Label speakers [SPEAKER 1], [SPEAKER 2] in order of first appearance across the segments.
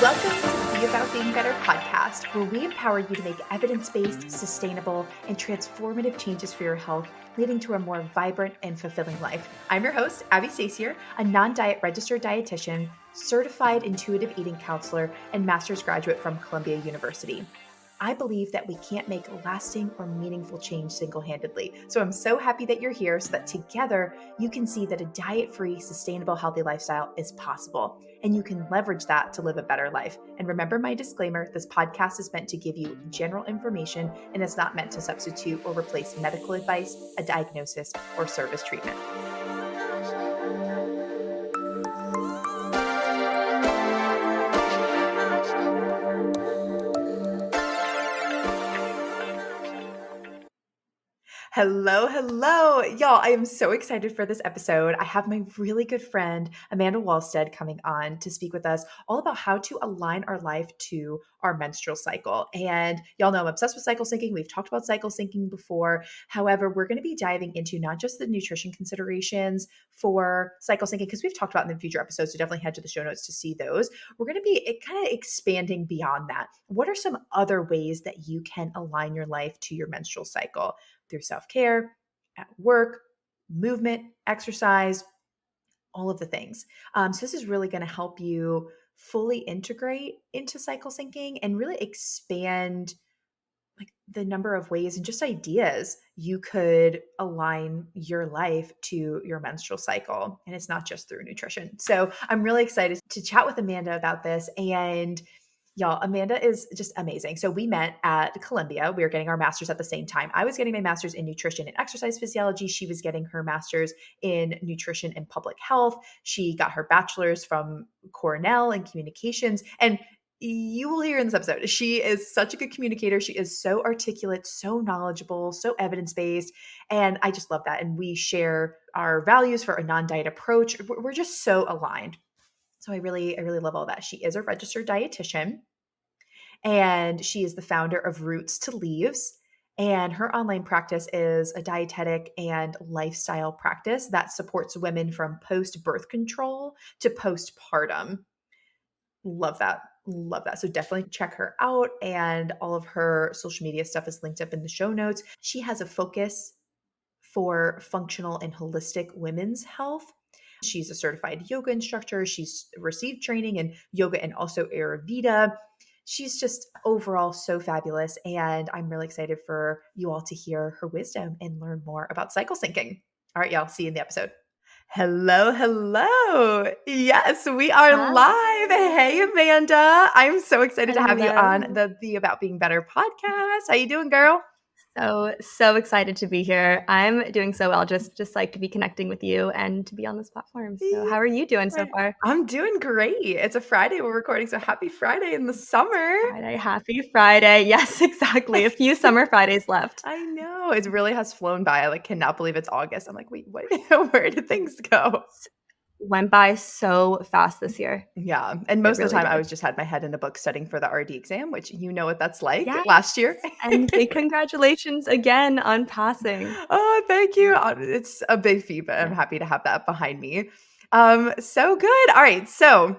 [SPEAKER 1] Welcome to the BABB Being Better podcast, where we empower you to make evidence-based, sustainable, and transformative changes for your health, leading to a more vibrant and fulfilling life. I'm your host, Abby Sasier, a non-diet registered dietitian, certified intuitive eating counselor, and master's graduate from Columbia University. I believe that we can't make lasting or meaningful change single-handedly. So I'm so happy that you're here so that together you can see that a diet-free, sustainable, healthy lifestyle is possible. And you can leverage that to live a better life. And remember my disclaimer, this podcast is meant to give you general information and it's not meant to substitute or replace medical advice, a diagnosis, or service treatment. Hello. Y'all, I am so excited for this episode. I have my really good friend, Amanda Wahlstedt, coming on to speak with us all about how to align our life to our menstrual cycle. And y'all know I'm obsessed with cycle syncing. We've talked about cycle syncing before. However, we're going to be diving into not just the nutrition considerations for cycle syncing, because we've talked about in the future episodes, so definitely head to the show notes to see those. We're going to be kind of expanding beyond that. What are some other ways that you can align your life to your menstrual cycle? Through self-care, at work, movement, exercise, all of the things. So this is really going to help you fully integrate into cycle syncing and really expand like the number of ways and just ideas you could align your life to your menstrual cycle. And it's not just through nutrition. So I'm really excited to chat with Amanda about this. And y'all, Amanda is just amazing. So we met at Columbia. We were getting our master's at the same time. I was getting my master's in nutrition and exercise physiology. She was getting her master's in nutrition and public health. She got her bachelor's from Cornell in communications. And you will hear in this episode, she is such a good communicator. She is so articulate, so knowledgeable, so evidence-based. And I just love that. And we share our values for a non-diet approach. We're just so aligned. So I really love all that. She is a registered dietitian and she is the founder of Roots to Leaves. And her online practice is a dietetic and lifestyle practice that supports women from post-birth control to postpartum. Love that. So definitely check her out. And all of her social media stuff is linked up in the show notes. She has a focus for functional and holistic women's health. She's a certified yoga instructor. She's received training in yoga and also Ayurveda. She's just overall so fabulous. And I'm really excited for you all to hear her wisdom and learn more about cycle syncing. All right, y'all, see you in the episode. Hello. Yes, we are live. Hey, Amanda. I'm so excited to have you on the BABB Being Better podcast. How you doing, girl?
[SPEAKER 2] So excited to be here. I'm doing so well. Just like to be connecting with you and to be on this platform. So how are you doing so far?
[SPEAKER 1] I'm doing great. It's a Friday we're recording, so happy Friday in the summer.
[SPEAKER 2] Happy Friday. Yes, exactly. A few summer Fridays left.
[SPEAKER 1] I know. It really has flown by. I cannot believe it's August. I'm like, wait, what? Where did things go?
[SPEAKER 2] Went by so fast this year.
[SPEAKER 1] Yeah. And most of the time I was just had my head in a book studying for the RD exam, which you know what that's like last year.
[SPEAKER 2] And big congratulations again on passing.
[SPEAKER 1] Oh, thank you. It's a big feat, but I'm happy to have that behind me. So good. All right. So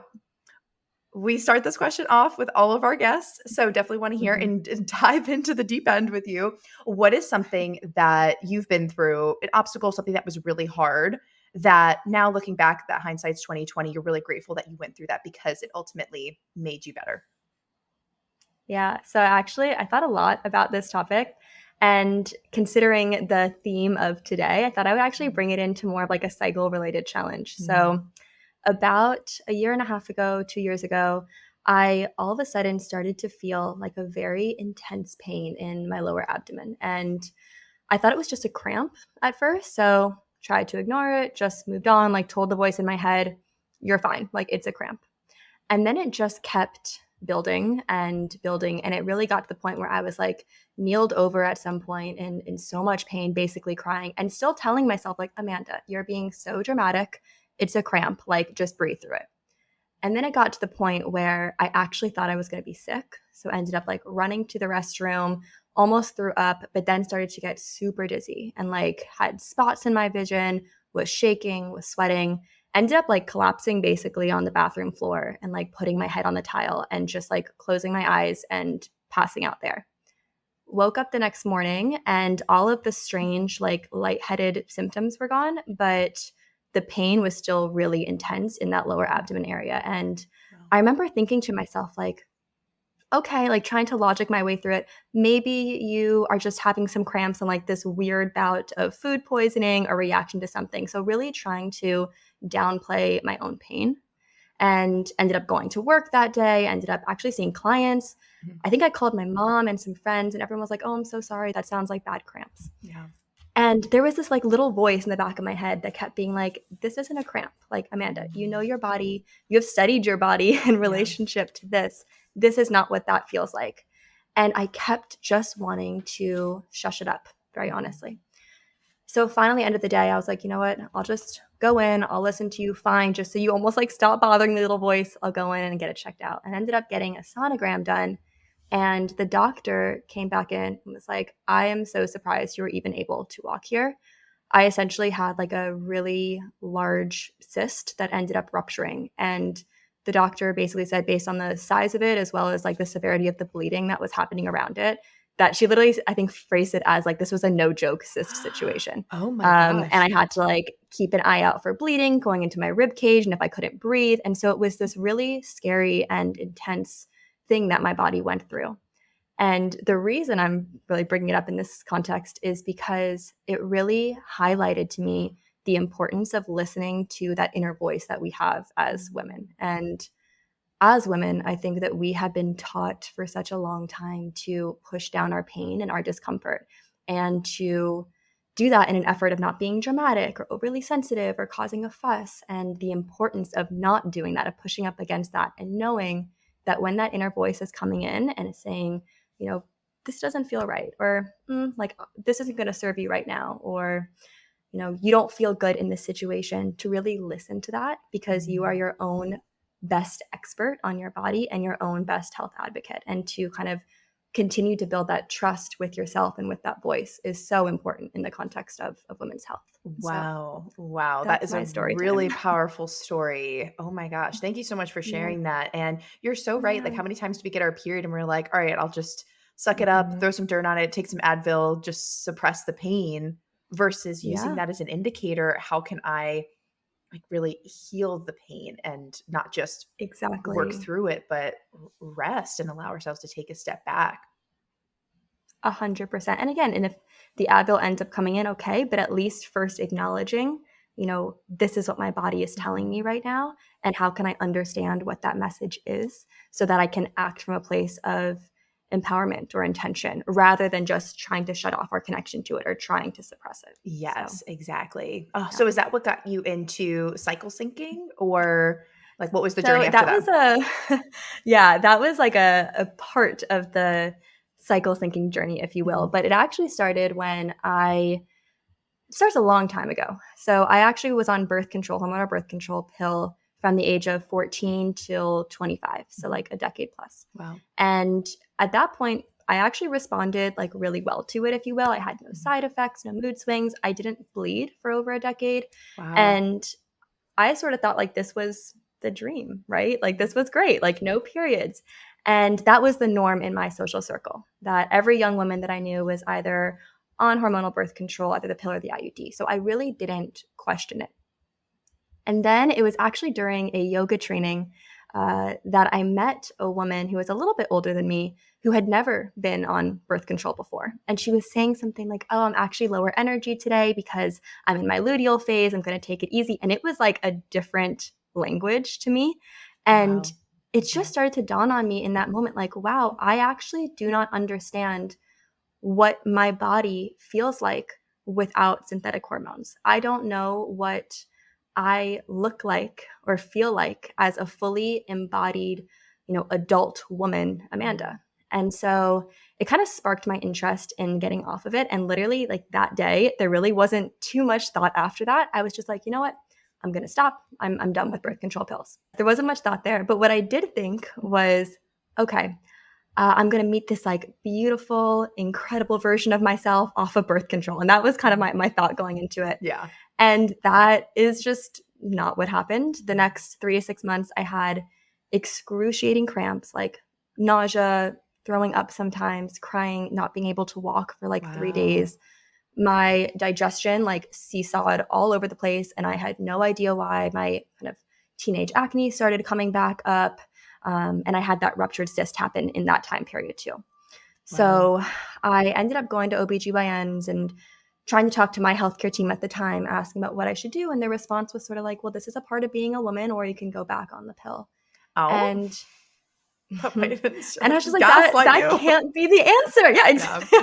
[SPEAKER 1] we start this question off with all of our guests. So definitely want to hear and dive into the deep end with you. What is something that you've been through, an obstacle, something that was really hard, that now looking back, that hindsight's 2020, you're really grateful that you went through that because it ultimately made you better?
[SPEAKER 2] Yeah. So actually, I thought a lot about this topic. And considering the theme of today, I thought I would actually bring it into more of like a cycle-related challenge. So about a year and a half ago, 2 years ago, I all of a sudden started to feel like a very intense pain in my lower abdomen. And I thought it was just a cramp at first. So tried to ignore it, just moved on, like told the voice in my head, you're fine, like it's a cramp. And then it just kept building. And it really got to the point where I was like kneeled over at some point in so much pain, basically crying and still telling myself like, Amanda, you're being so dramatic. It's a cramp, like just breathe through it. And then it got to the point where I actually thought I was going to be sick. So I ended up like running to the restroom, almost threw up, but then started to get super dizzy and like had spots in my vision, was shaking, was sweating. ended up like collapsing basically on the bathroom floor and like putting my head on the tile and just like closing my eyes and passing out there. Woke up the next morning and all of the strange like lightheaded symptoms were gone, but the pain was still really intense in that lower abdomen area. And I remember thinking to myself, like, okay, like trying to logic my way through it. Maybe you are just having some cramps and like this weird bout of food poisoning or reaction to something. So really trying to downplay my own pain, and ended up going to work that day, ended up actually seeing clients. I think I called my mom and some friends and everyone was like, oh, I'm so sorry. That sounds like bad cramps.
[SPEAKER 1] Yeah.
[SPEAKER 2] And there was this like little voice in the back of my head that kept being like, this isn't a cramp. Like, Amanda, you know your body. You have studied your body in relationship to this. This is not what that feels like. And I kept just wanting to shush it up, very honestly. So finally, end of the day, I was like, you know what? I'll just go in. I'll listen to you. Fine. Just so you almost like stop bothering the little voice. I'll go in and get it checked out. And ended up getting a sonogram done. And the doctor came back in and was like, I am so surprised you were even able to walk here. I essentially had like a really large cyst that ended up rupturing. And the doctor basically said, based on the size of it, as well as like the severity of the bleeding that was happening around it, that she literally, I think, phrased it as like, this was a no joke cyst situation.
[SPEAKER 1] Oh my gosh.
[SPEAKER 2] And I had to like keep an eye out for bleeding going into my rib cage and if I couldn't breathe. And so it was this really scary and intense thing that my body went through. And the reason I'm really bringing it up in this context is because it really highlighted to me the importance of listening to that inner voice that we have as women. And as women, I think that we have been taught for such a long time to push down our pain and our discomfort, and to do that in an effort of not being dramatic or overly sensitive or causing a fuss, and the importance of not doing that, of pushing up against that and knowing that when that inner voice is coming in and is saying, you know, this doesn't feel right, or like this isn't going to serve you right now, or, you know, you don't feel good in this situation, to really listen to that, because you are your own best expert on your body and your own best health advocate. And to kind of continue to build that trust with yourself and with that voice is so important in the context of women's health.
[SPEAKER 1] Wow. Wow. That is
[SPEAKER 2] my
[SPEAKER 1] a
[SPEAKER 2] story
[SPEAKER 1] really
[SPEAKER 2] time.
[SPEAKER 1] powerful story. Oh my gosh. Thank you so much for sharing that. And you're so right. Like, how many times do we get our period and we're like, all right, I'll just suck it up, throw some dirt on it, take some Advil, just suppress the pain, versus using that as an indicator. How can I like really heal the pain and not just work through it, but rest and allow ourselves to take a step back?
[SPEAKER 2] 100%. And again, and if the Advil ends up coming in, okay, but at least first acknowledging, you know, this is what my body is telling me right now, and how can I understand what that message is so that I can act from a place of empowerment or intention, rather than just trying to shut off our connection to it or trying to suppress it.
[SPEAKER 1] Yes, exactly. Oh, so is that what got you into cycle syncing, or like what was the journey after that?
[SPEAKER 2] Was that was like a part of the cycle syncing journey, if you will. But it actually started when starts a long time ago. So I actually was on hormonal birth control pill from the age of 14 till 25. So like a decade plus.
[SPEAKER 1] Wow.
[SPEAKER 2] And at that point, I actually responded like really well to it, if you will. I had no side effects, no mood swings. I didn't bleed for over a decade.
[SPEAKER 1] Wow.
[SPEAKER 2] And I sort of thought like this was the dream, right? Like this was great, like no periods. And that was the norm in my social circle, that every young woman that I knew was either on hormonal birth control, either the pill or the IUD. So I really didn't question it. And then it was actually during a yoga training that I met a woman who was a little bit older than me, who had never been on birth control before. And she was saying something like, oh, I'm actually lower energy today because I'm in my luteal phase. I'm going to take it easy. And it was like a different language to me. And it just started to dawn on me in that moment, like, wow, I actually do not understand what my body feels like without synthetic hormones. I don't know what I look like or feel like as a fully embodied, you know, adult woman, Amanda. And so it kind of sparked my interest in getting off of it. And literally like that day, there really wasn't too much thought after that. I was just like, you know what? I'm going to stop. I'm done with birth control pills. There wasn't much thought there. But what I did think was, okay, I'm going to meet this like beautiful, incredible version of myself off of birth control. And that was kind of my thought going into it.
[SPEAKER 1] Yeah.
[SPEAKER 2] And that is just not what happened. The next 3 to 6 months, I had excruciating cramps, like nausea, throwing up sometimes, crying, not being able to walk for like 3 days. My digestion like seesawed all over the place, and I had no idea why. My kind of teenage acne started coming back up, and I had that ruptured cyst happen in that time period too. So I ended up going to OBGYNs and trying to talk to my healthcare team at the time, asking about what I should do. And their response was sort of like, well, this is a part of being a woman, or you can go back on the pill. And and I was just like, that can't be the answer. Yeah,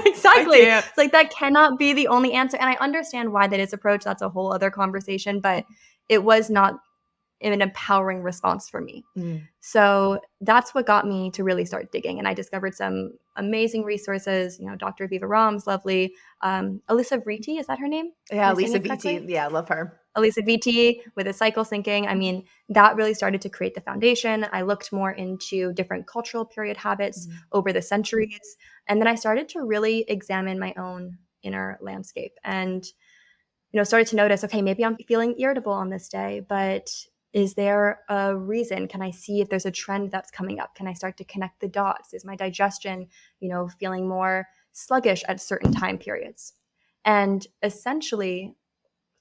[SPEAKER 2] exactly. It's like, that cannot be the only answer. And I understand why that is approached. That's a whole other conversation, but it was not an empowering response for me. So that's what got me to really start digging. And I discovered some amazing resources, Dr. Aviva Romm's lovely, Alyssa Vriti, is that her name?
[SPEAKER 1] Yeah, Alyssa Vriti. Yeah, I love her.
[SPEAKER 2] Alyssa Vriti with the cycle syncing. I mean, that really started to create the foundation. I looked more into different cultural period habits over the centuries. And then I started to really examine my own inner landscape and, started to notice, okay, maybe I'm feeling irritable on this day, but is there a reason? Can I see if there's a trend that's coming up? Can I start to connect the dots? Is my digestion, feeling more sluggish at certain time periods? And essentially,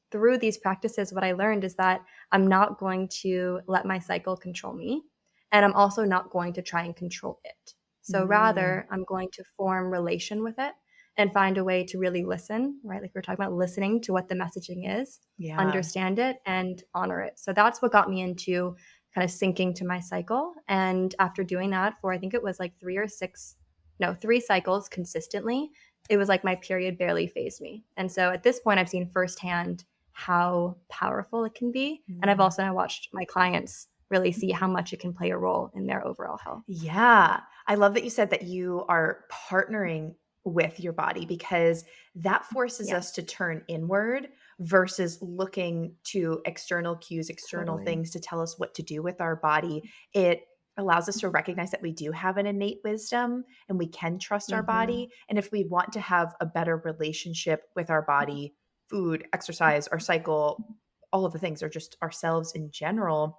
[SPEAKER 2] through these practices, what I learned is that I'm not going to let my cycle control me, and I'm also not going to try and control it. So rather, I'm going to form relation with it and find a way to really listen, right? Like we were talking about, listening to what the messaging is, understand it, and honor it. So that's what got me into kind of syncing to my cycle. And after doing that for, I think it was like 3 cycles consistently, it was like my period barely phased me. And so at this point, I've seen firsthand how powerful it can be. And I've also now watched my clients really see how much it can play a role in their overall health.
[SPEAKER 1] Yeah. I love that you said that you are partnering with your body, because that forces us to turn inward versus looking to external cues, external things to tell us what to do with our body. It allows us to recognize that we do have an innate wisdom and we can trust our body. And if we want to have a better relationship with our body, food, exercise, our cycle, all of the things, or just ourselves in general,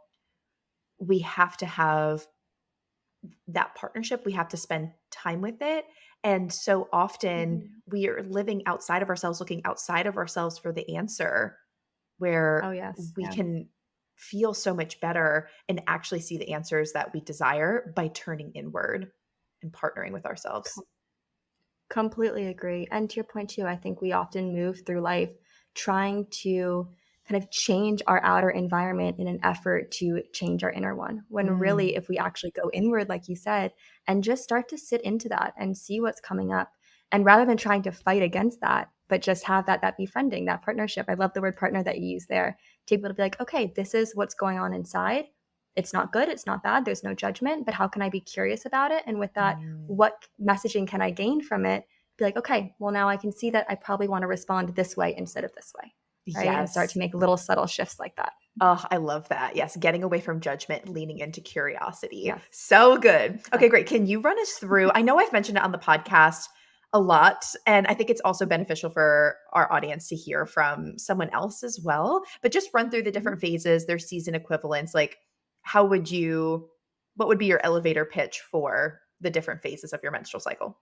[SPEAKER 1] we have to have that partnership. We have to spend time with it. And so often we are living outside of ourselves, looking outside of ourselves for the answer, where we can feel so much better and actually see the answers that we desire by turning inward and partnering with ourselves.
[SPEAKER 2] Completely agree. And to your point too, I think we often move through life trying to kind of change our outer environment in an effort to change our inner one. When really, if we actually go inward, like you said, and just start to sit into that and see what's coming up, and rather than trying to fight against that, but just have that befriending, that partnership. I love the word partner that you use there, to be able to be like, okay, this is what's going on inside. It's not good. It's not bad. There's no judgment, but how can I be curious about it? And with that, what messaging can I gain from it? Be like, okay, well, now I can see that I probably want to respond this way instead of this way. Right? And start to make little subtle shifts like that.
[SPEAKER 1] Oh, I love that. Yes. Getting away from judgment, leaning into curiosity. Yes. So good. Okay, great. Can you run us through, I know I've mentioned it on the podcast a lot, and I think it's also beneficial for our audience to hear from someone else as well, but just run through the different phases, their season equivalents. Like, what would be your elevator pitch for the different phases of your menstrual cycle?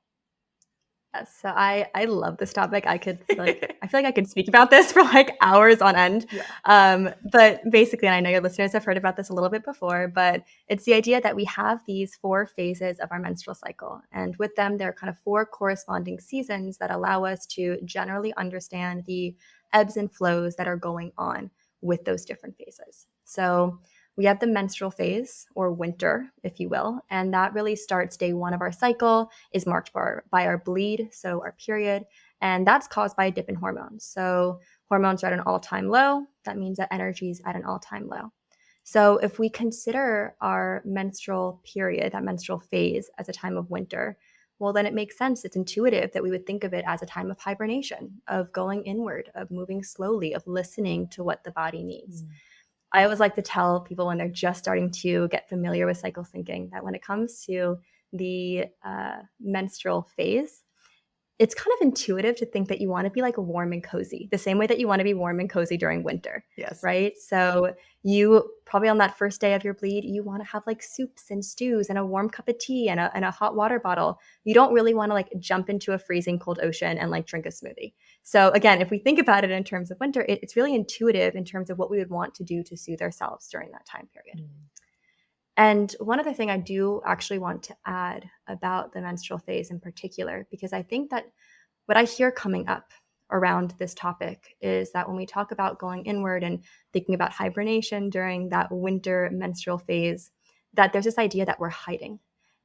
[SPEAKER 2] So I love this topic. I feel like I could speak about this for like hours on end. But basically, and I know your listeners have heard about this a little bit before, but it's the idea that we have these 4 phases of our menstrual cycle. And with them, there are kind of 4 corresponding seasons that allow us to generally understand the ebbs and flows that are going on with those different phases. So we have the menstrual phase, or winter, if you will, and that really starts day 1 of our cycle, is marked by our bleed, so our period, and that's caused by a dip in hormones. So hormones are at an all-time low. That means that energy is at an all-time low. So if we consider our menstrual period, that menstrual phase, as a time of winter, well, then it makes sense. It's intuitive that we would think of it as a time of hibernation, of going inward, of moving slowly, of listening to what the body needs. I always like to tell people when they're just starting to get familiar with cycle syncing that when it comes to the menstrual phase, it's kind of intuitive to think that you want to be like warm and cozy, the same way that you want to be warm and cozy during winter.
[SPEAKER 1] Yes.
[SPEAKER 2] Right. So you probably on that first day of your bleed, you want to have like soups and stews and a warm cup of tea and a hot water bottle. You don't really want to like jump into a freezing cold ocean and like drink a smoothie. So again, if we think about it in terms of winter, it's really intuitive in terms of what we would want to do to soothe ourselves during that time period. And one other thing I do actually want to add about the menstrual phase in particular, because I think that what I hear coming up around this topic is that when we talk about going inward and thinking about hibernation during that winter menstrual phase, that there's this idea that we're hiding.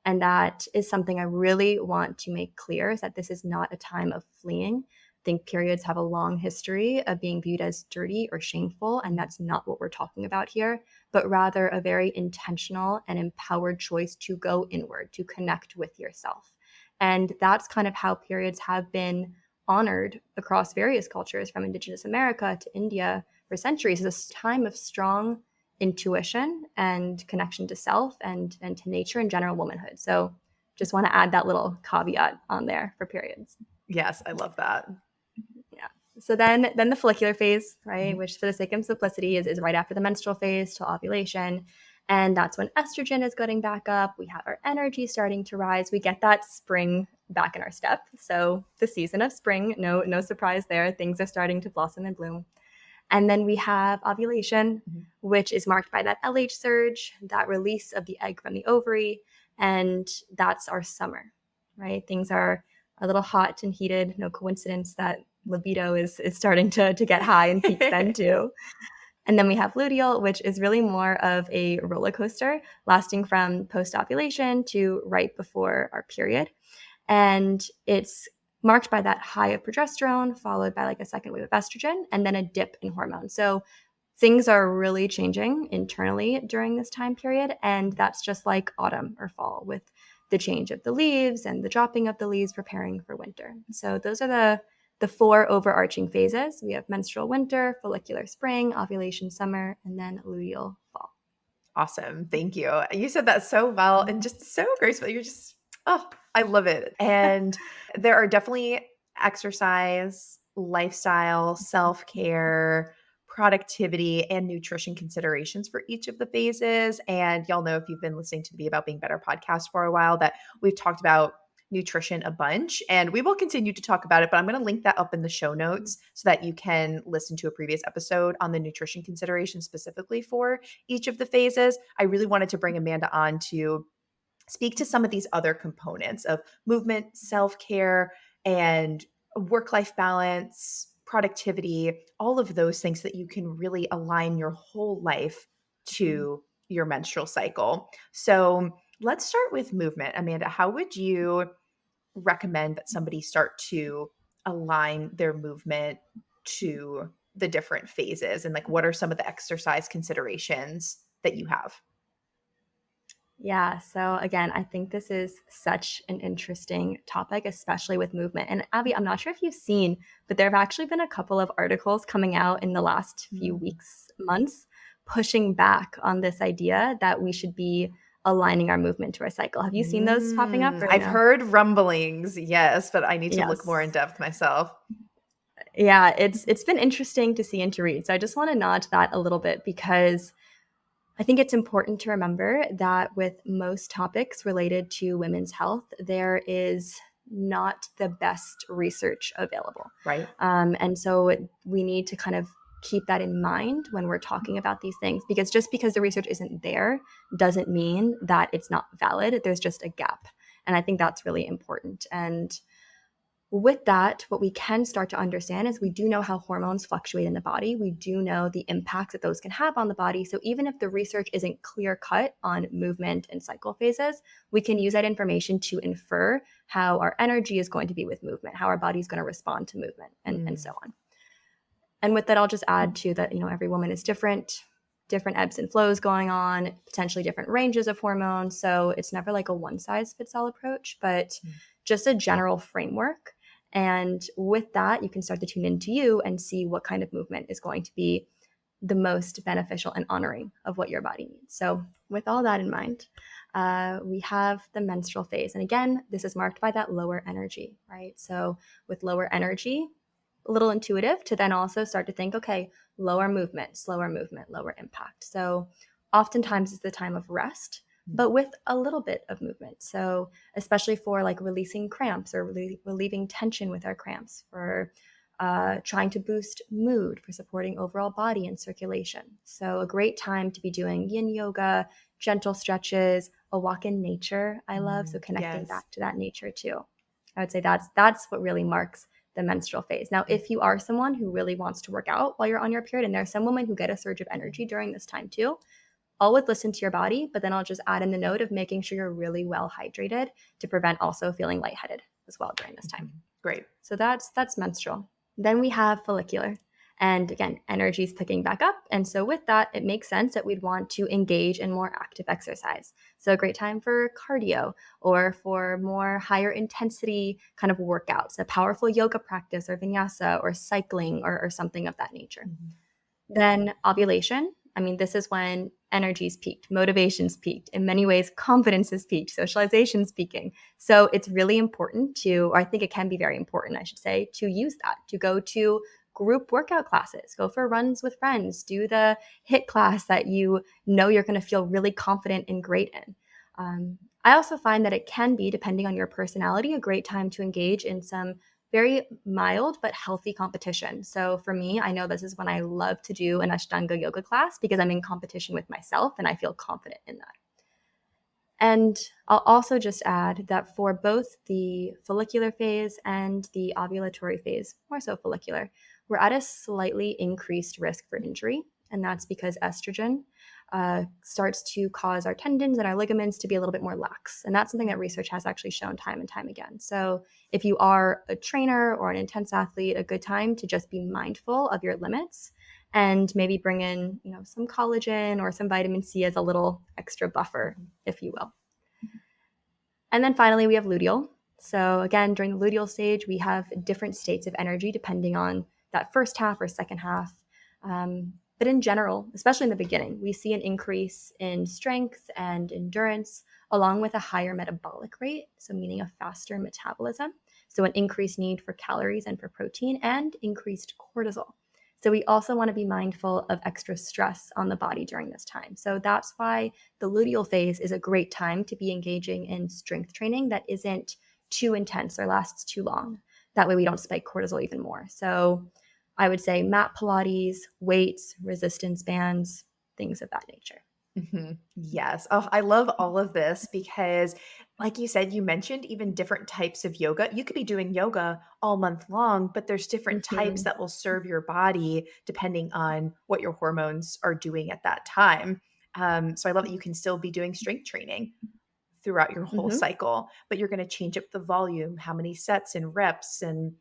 [SPEAKER 2] And that is something I really want to make clear, is that this is not a time of fleeing. I think periods have a long history of being viewed as dirty or shameful, and that's not what we're talking about here, but rather a very intentional and empowered choice to go inward, to connect with yourself. And that's kind of how periods have been honored across various cultures, from Indigenous America to India for centuries. This time of strong intuition and connection to self and to nature and general womanhood. So just want to add that little caveat on there for periods.
[SPEAKER 1] Yes, I love that.
[SPEAKER 2] Yeah. So then the follicular phase, right, which for the sake of simplicity is right after the menstrual phase till ovulation. And that's when estrogen is getting back up. We have our energy starting to rise. We get that spring back in our step. So the season of spring, no surprise there. Things are starting to blossom and bloom. And then we have ovulation, which is marked by that LH surge, that release of the egg from the ovary. And that's our summer, right? Things are a little hot and heated. No coincidence that libido is starting to get high and peak then too. And then we have luteal, which is really more of a roller coaster, lasting from post-ovulation to right before our period. And it's marked by that high of progesterone, followed by like a second wave of estrogen, and then a dip in hormones. So things are really changing internally during this time period. And that's just like autumn or fall, with the change of the leaves and the dropping of the leaves preparing for winter. So those are the four overarching phases. We have menstrual winter, follicular spring, ovulation summer, and then luteal fall.
[SPEAKER 1] Awesome. Thank you. You said that so well and just so graceful. You're just, I love it. And there are definitely exercise, lifestyle, self-care, productivity, and nutrition considerations for each of the phases. And y'all know, if you've been listening to the Be About Being Better podcast for a while, that we've talked about nutrition a bunch, and we will continue to talk about it, but I'm going to link that up in the show notes so that you can listen to a previous episode on the nutrition considerations specifically for each of the phases. I really wanted to bring Amanda on to speak to some of these other components of movement, self-care, and work-life balance, productivity, all of those things that you can really align your whole life to your menstrual cycle. So let's start with movement. Amanda, how would you recommend that somebody start to align their movement to the different phases? And like, what are some of the exercise considerations that you have?
[SPEAKER 2] Yeah. So again, I think this is such an interesting topic, especially with movement. And Abby, I'm not sure if you've seen, but there have actually been a couple of articles coming out in the last few weeks, months, pushing back on this idea that we should be aligning our movement to our cycle. Have you seen those popping up?
[SPEAKER 1] I've heard rumblings, yes, but I need to look more in depth myself.
[SPEAKER 2] Yeah, it's been interesting to see and to read. So I just want to nod to that a little bit, because I think it's important to remember that with most topics related to women's health, there is not the best research available.
[SPEAKER 1] Right.
[SPEAKER 2] And so we need to kind of keep that in mind when we're talking about these things, because just because the research isn't there doesn't mean that it's not valid. There's just a gap. And I think that's really important. And with that, what we can start to understand is we do know how hormones fluctuate in the body. We do know the impacts that those can have on the body. So even if the research isn't clear cut on movement and cycle phases, we can use that information to infer how our energy is going to be with movement, how our body's going to respond to movement, and so on. And with that, I'll just add to that, every woman is different ebbs and flows going on, potentially different ranges of hormones. So it's never like a one size fits all approach, but just a general framework. And with that, you can start to tune into you and see what kind of movement is going to be the most beneficial and honoring of what your body needs. So with all that in mind, we have the menstrual phase. And again, this is marked by that lower energy, right? So with lower energy, a little intuitive to then also start to think, okay, lower movement, slower movement, lower impact. So oftentimes it's the time of rest, but with a little bit of movement. So especially for like releasing cramps or relieving tension with our cramps, for trying to boost mood, for supporting overall body and circulation. So a great time to be doing yin yoga, gentle stretches, a walk in nature I love. So connecting
[SPEAKER 1] Yes.
[SPEAKER 2] back to that nature too. I would say that's what really marks the menstrual phase. Now, if you are someone who really wants to work out while you're on your period, and there are some women who get a surge of energy during this time too, always listen to your body, but then I'll just add in the note of making sure you're really well hydrated to prevent also feeling lightheaded as well during this time.
[SPEAKER 1] Great.
[SPEAKER 2] So that's menstrual. Then we have follicular. And again, energy is picking back up. And so with that, it makes sense that we'd want to engage in more active exercise. So a great time for cardio or for more higher intensity kind of workouts, a powerful yoga practice or vinyasa or cycling or something of that nature. Then ovulation. I mean, this is when energy's peaked, motivation's peaked. In many ways, confidence is peaked, socialization's peaking. So it's really important to, or I think it can be very important, I should say, to use that, to go to group workout classes, go for runs with friends, do the HIIT class that you know you're going to feel really confident and great in. I also find that it can be, depending on your personality, a great time to engage in some very mild but healthy competition. So for me, I know this is when I love to do an Ashtanga yoga class because I'm in competition with myself and I feel confident in that. And I'll also just add that for both the follicular phase and the ovulatory phase, more so follicular, we're at a slightly increased risk for injury. And that's because estrogen starts to cause our tendons and our ligaments to be a little bit more lax. And that's something that research has actually shown time and time again. So if you are a trainer or an intense athlete, a good time to just be mindful of your limits and maybe bring in, some collagen or some vitamin C as a little extra buffer, if you will. And then finally, we have luteal. So again, during the luteal stage, we have different states of energy depending on that first half or second half. But in general, especially in the beginning, we see an increase in strength and endurance, along with a higher metabolic rate, so meaning a faster metabolism. So an increased need for calories and for protein and increased cortisol. So we also want to be mindful of extra stress on the body during this time. So that's why the luteal phase is a great time to be engaging in strength training that isn't too intense or lasts too long. That way we don't spike cortisol even more. So I would say mat Pilates, weights, resistance bands, things of that nature.
[SPEAKER 1] Yes. Oh, I love all of this because, like you said, you mentioned even different types of yoga. You could be doing yoga all month long, but there's different types that will serve your body depending on what your hormones are doing at that time. So I love that you can still be doing strength training throughout your whole cycle, but you're going to change up the volume, how many sets and reps, and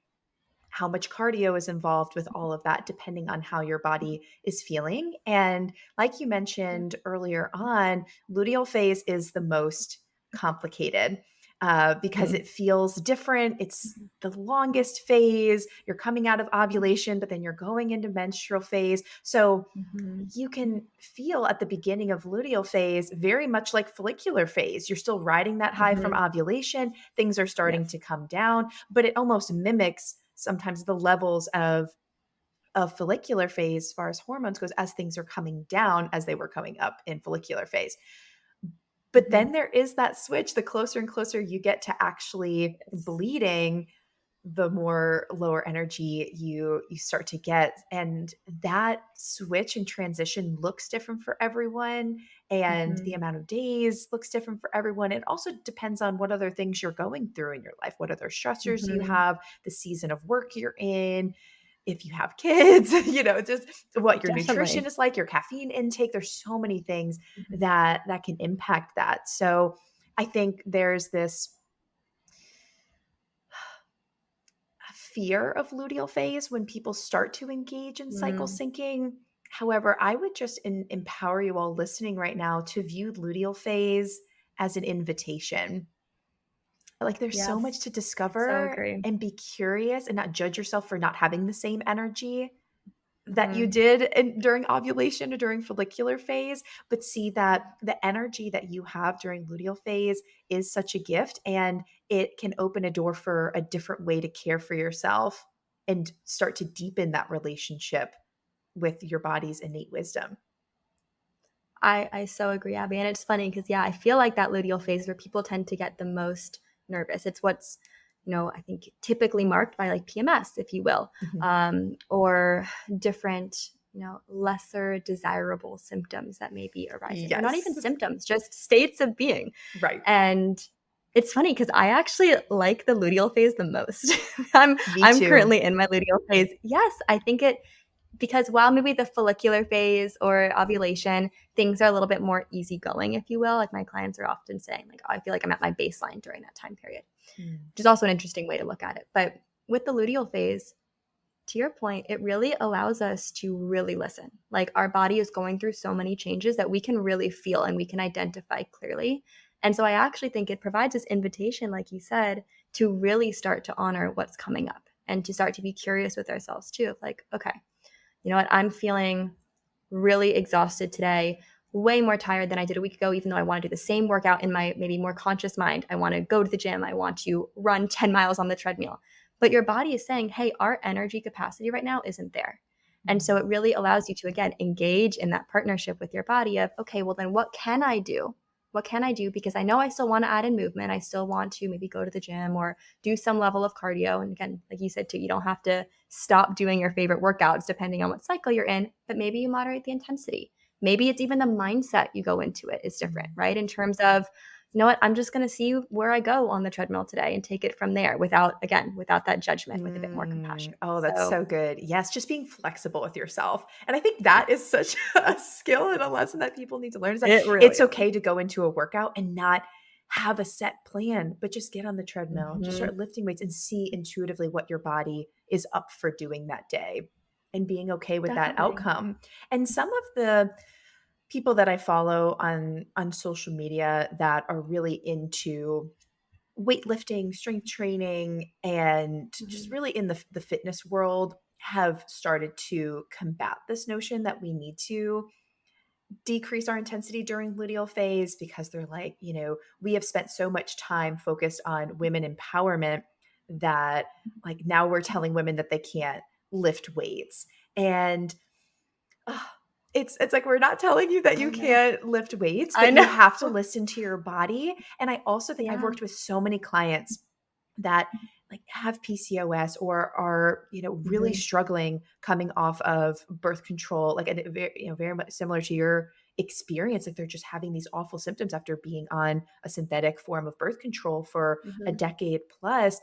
[SPEAKER 1] how much cardio is involved with all of that, depending on how your body is feeling. And like you mentioned earlier on, luteal phase is the most complicated because it feels different. It's the longest phase. You're coming out of ovulation, but then you're going into menstrual phase. So you can feel at the beginning of luteal phase very much like follicular phase. You're still riding that high from ovulation. Things are starting to come down, but it almost mimics sometimes the levels of follicular phase as far as hormones goes as things are coming down as they were coming up in follicular phase. But then there is that switch. The closer and closer you get to actually bleeding, the more lower energy you start to get. And that switch and transition looks different for everyone. And the amount of days looks different for everyone. It also depends on what other things you're going through in your life, what other stressors you have, the season of work you're in, if you have kids, just what your nutrition is like, your caffeine intake. There's so many things that can impact that. So I think there's this fear of luteal phase when people start to engage in cycle syncing. However, I would just empower you all listening right now to view luteal phase as an invitation. Like there's so much to discover and be curious and not judge yourself for not having the same energy that you did during ovulation or during follicular phase, but see that the energy that you have during luteal phase is such a gift, and it can open a door for a different way to care for yourself and start to deepen that relationship with your body's innate wisdom.
[SPEAKER 2] I so agree, Abby. And it's funny because, I feel like that luteal phase where people tend to get the most nervous. It's what's, I think typically marked by like PMS, if you will, or different, lesser desirable symptoms that may be arising. Or not even symptoms, just states of being.
[SPEAKER 1] Right.
[SPEAKER 2] And it's funny because I actually like the luteal phase the most. I'm
[SPEAKER 1] too.
[SPEAKER 2] currently in my luteal phase. Yes, I think because while maybe the follicular phase or ovulation, things are a little bit more easygoing, if you will. Like my clients are often saying, like, oh, I feel like I'm at my baseline during that time period, which is also an interesting way to look at it. But with the luteal phase, to your point, it really allows us to really listen. Like our body is going through so many changes that we can really feel and we can identify clearly. And so I actually think it provides this invitation, like you said, to really start to honor what's coming up and to start to be curious with ourselves too. Like, okay, you know what, I'm feeling really exhausted today, way more tired than I did a week ago, even though I want to do the same workout in my maybe more conscious mind. I want to go to the gym. I want to run 10 miles on the treadmill. But your body is saying, hey, our energy capacity right now isn't there. And so it really allows you to, again, engage in that partnership with your body of, okay, well then what can I do? What can I do? Because I know I still want to add in movement. I still want to maybe go to the gym or do some level of cardio. And again, like you said too, you don't have to stop doing your favorite workouts depending on what cycle you're in, but maybe you moderate the intensity. Maybe it's even the mindset you go into it is different, right? In terms of, you know what, I'm just going to see where I go on the treadmill today and take it from there without that judgment, with a bit more compassion.
[SPEAKER 1] Oh, that's so good. Yes, just being flexible with yourself. And I think that is such a skill and a lesson that people need to learn. Is that it's okay to go into a workout and not have a set plan, but just get on the treadmill, just start lifting weights and see intuitively what your body is up for doing that day and being okay with that outcome. And some of the people that I follow on social media that are really into weightlifting, strength training, and just really in the fitness world have started to combat this notion that we need to decrease our intensity during luteal phase, because they're like, we have spent so much time focused on women empowerment that like now we're telling women that they can't lift weights. And it's like, we're not telling you that you can't lift weights, but you have to listen to your body. And I also think I've worked with so many clients that like have PCOS or are, really struggling coming off of birth control, like, very much similar to your experience. Like they're just having these awful symptoms after being on a synthetic form of birth control for a decade plus.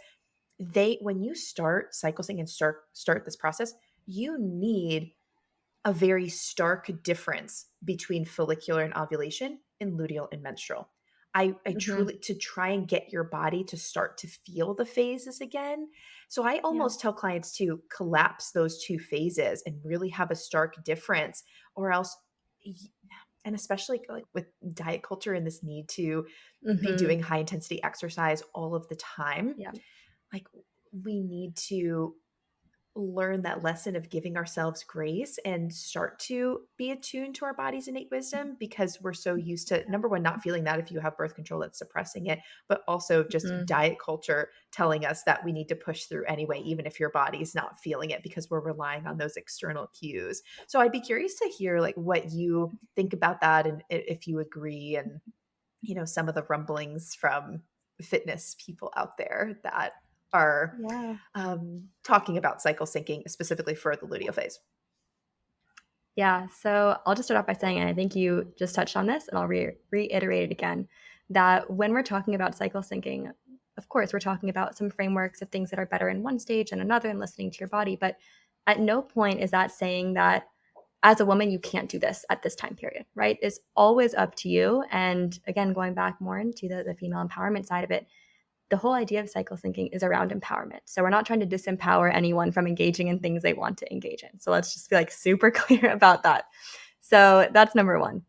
[SPEAKER 1] When you start cycle syncing and start this process, you need a very stark difference between follicular and ovulation and luteal and menstrual. I truly, to try and get your body to start to feel the phases again. So I almost tell clients to collapse those two phases and really have a stark difference, or else, and especially like with diet culture and this need to be doing high intensity exercise all of the time. Like we need to learn that lesson of giving ourselves grace and start to be attuned to our body's innate wisdom, because we're so used to, number one, not feeling that if you have birth control that's suppressing it, but also just diet culture telling us that we need to push through anyway, even if your body's not feeling it, because we're relying on those external cues. So I'd be curious to hear like what you think about that, and if you agree, and some of the rumblings from fitness people out there that are talking about cycle syncing specifically for the luteal phase.
[SPEAKER 2] Yeah, so I'll just start off by saying, and I think you just touched on this, and I'll reiterate it again, that when we're talking about cycle syncing, of course, we're talking about some frameworks of things that are better in one stage and another, and listening to your body. But at no point is that saying that as a woman, you can't do this at this time period, right? It's always up to you. And again, going back more into the female empowerment side of it, the whole idea of cycle syncing is around empowerment. So we're not trying to disempower anyone from engaging in things they want to engage in. So let's just be like super clear about that. So that's number one.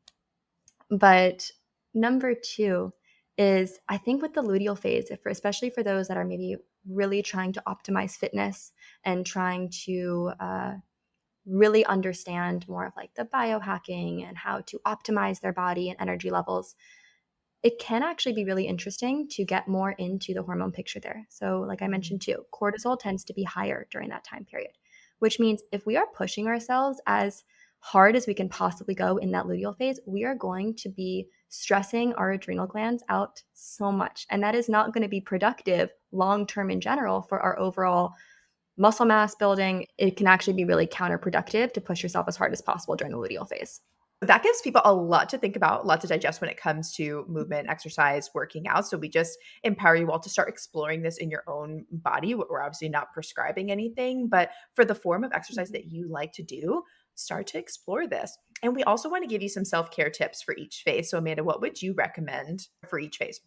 [SPEAKER 2] But number two is, I think with the luteal phase, especially for those that are maybe really trying to optimize fitness and trying to really understand more of like the biohacking and how to optimize their body and energy levels, it can actually be really interesting to get more into the hormone picture there. So like I mentioned too, cortisol tends to be higher during that time period, which means if we are pushing ourselves as hard as we can possibly go in that luteal phase, we are going to be stressing our adrenal glands out so much. And that is not going to be productive long-term in general for our overall muscle mass building. It can actually be really counterproductive to push yourself as hard as possible during the luteal phase.
[SPEAKER 1] That gives people a lot to think about, a lot to digest when it comes to movement, exercise, working out. So we just empower you all to start exploring this in your own body. We're obviously not prescribing anything, but for the form of exercise that you like to do, start to explore this. And we also want to give you some self-care tips for each phase. So Amanda, what would you recommend for each phase?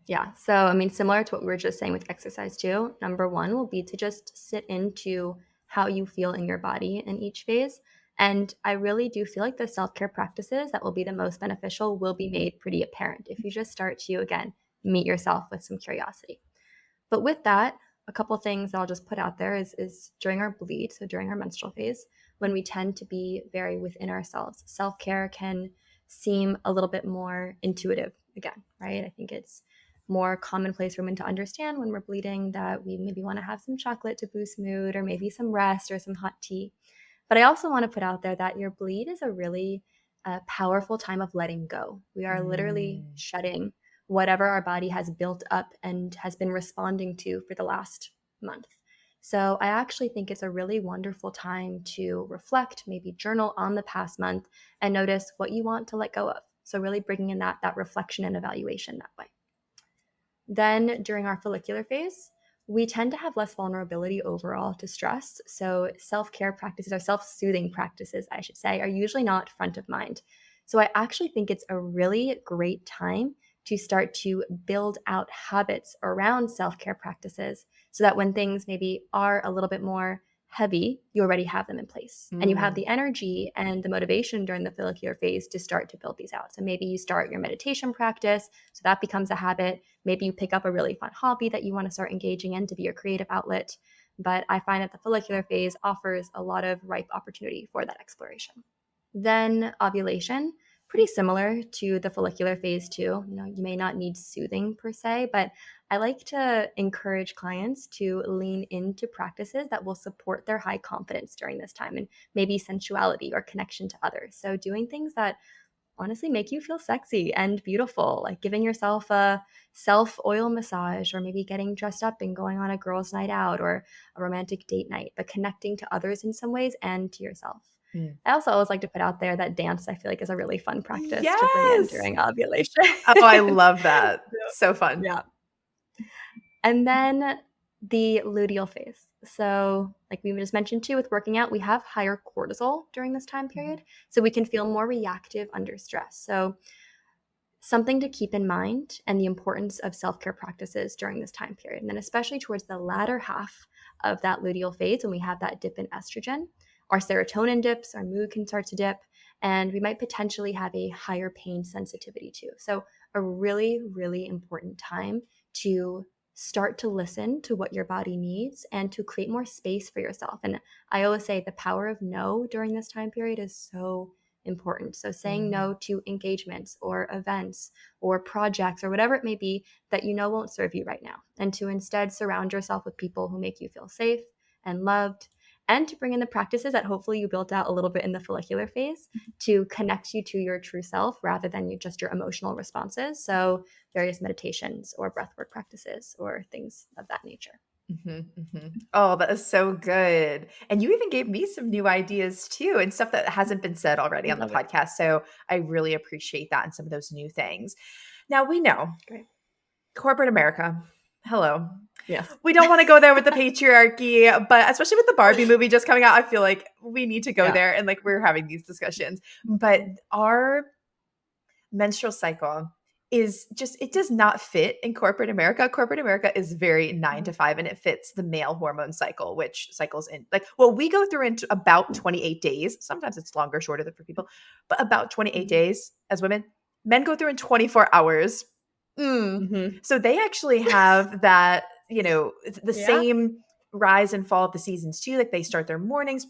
[SPEAKER 2] Yeah. So, I mean, similar to what we were just saying with exercise too, number one will be to just sit into how you feel in your body in each phase. And I really do feel like the self-care practices that will be the most beneficial will be made pretty apparent if you just start to, again, meet yourself with some curiosity. But with that, a couple things I'll just put out there is during our bleed, so during our menstrual phase, when we tend to be very within ourselves, self-care can seem a little bit more intuitive again, right? I think it's more commonplace for women to understand when we're bleeding that we maybe want to have some chocolate to boost mood or maybe some rest or some hot tea. But I also want to put out there that your bleed is a really powerful time of letting go. We are literally shedding whatever our body has built up and has been responding to for the last month. So I actually think it's a really wonderful time to reflect, maybe journal on the past month and notice what you want to let go of. So really bringing in that reflection and evaluation that way. Then during our follicular phase, we tend to have less vulnerability overall to stress. So self-care practices or self-soothing practices, I should say, are usually not front of mind. So I actually think it's a really great time to start to build out habits around self-care practices so that when things maybe are a little bit more heavy, you already have them in place. And you have the energy and the motivation during the follicular phase to start to build these out. So maybe you start your meditation practice, so that becomes a habit. Maybe you pick up a really fun hobby that you want to start engaging in to be your creative outlet. But I find that the follicular phase offers a lot of ripe opportunity for that exploration. Then ovulation, pretty similar to the follicular phase too. You may not need soothing per se, but I like to encourage clients to lean into practices that will support their high confidence during this time and maybe sensuality or connection to others. So doing things that honestly make you feel sexy and beautiful, like giving yourself a self oil massage or maybe getting dressed up and going on a girls' night out or a romantic date night, but connecting to others in some ways and to yourself. I also always like to put out there that dance, I feel like, is a really fun practice to bring in during ovulation.
[SPEAKER 1] Oh, I love that. So fun.
[SPEAKER 2] Yeah. And then the luteal phase. So like we just mentioned too, with working out, we have higher cortisol during this time period. So we can feel more reactive under stress. So something to keep in mind and the importance of self-care practices during this time period. And then especially towards the latter half of that luteal phase, when we have that dip in estrogen, our serotonin dips, our mood can start to dip, and we might potentially have a higher pain sensitivity too. So a really, really important time to start to listen to what your body needs and to create more space for yourself. And I always say the power of no during this time period is so important. So saying no to engagements or events or projects or whatever it may be that you know won't serve you right now, and to instead surround yourself with people who make you feel safe and loved, and to bring in the practices that hopefully you built out a little bit in the follicular phase to connect you to your true self rather than just your emotional responses. So various meditations or breathwork practices or things of that nature.
[SPEAKER 1] Oh, that is so good. And you even gave me some new ideas too, and stuff that hasn't been said already on the podcast. So I really appreciate that and some of those new things. Now we know corporate America. Hello.
[SPEAKER 2] Yes.
[SPEAKER 1] We don't want to go there with the patriarchy, but especially with the Barbie movie just coming out, I feel like we need to go there, and like we're having these discussions. But our menstrual cycle is just, it does not fit in corporate America. Corporate America is very 9 to 5, and it fits the male hormone cycle, which cycles in we go through into about 28 days. Sometimes it's longer, shorter than for people, but about 28 days as women. Men go through in 24 hours. So they actually have that, the same rise and fall of the seasons too. Like they start their mornings